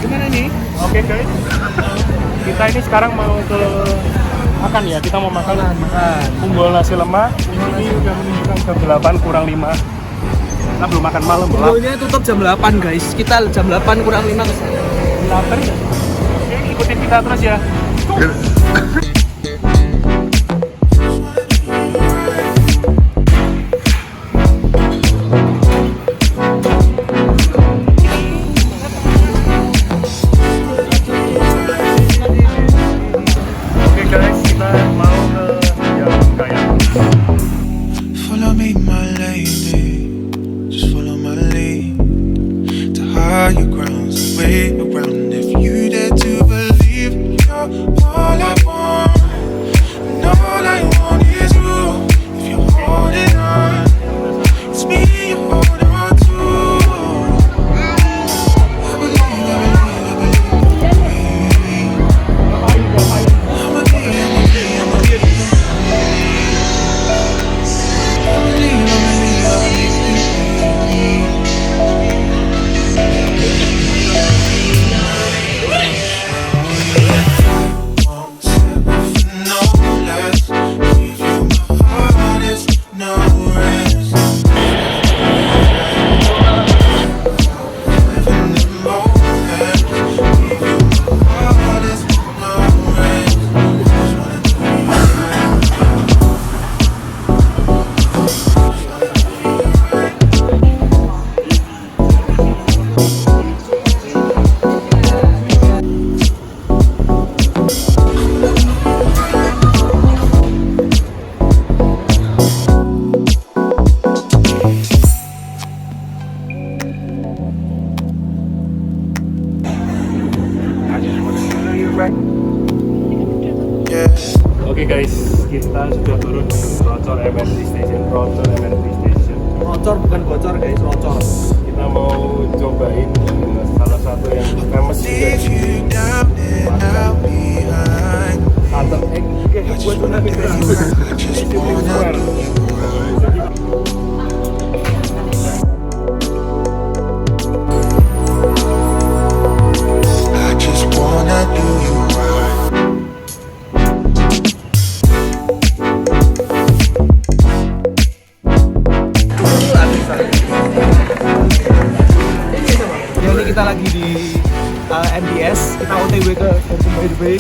Gimana nih? Oke guys, kita ini sekarang mau ke makan ya. Kita mau makan Ponggol nasi lemak. Ini udah menunjukkan jam 8 kurang 5. Kita belum makan malam. Ponggolnya tutup jam 8 guys. Kita jam 8 kurang 5 kesana. Lapar ya? Oke, ikutin kita terus ya. Oke guys, kita sudah turun di Rocor MRT Station. Rocor bukan bocor guys, Rocor. Kita mau cobain salah satu yang famous juga di Starter Egg. Oke, buat tuna kita lagi di MBS, kita OTW ke Timsum by the way.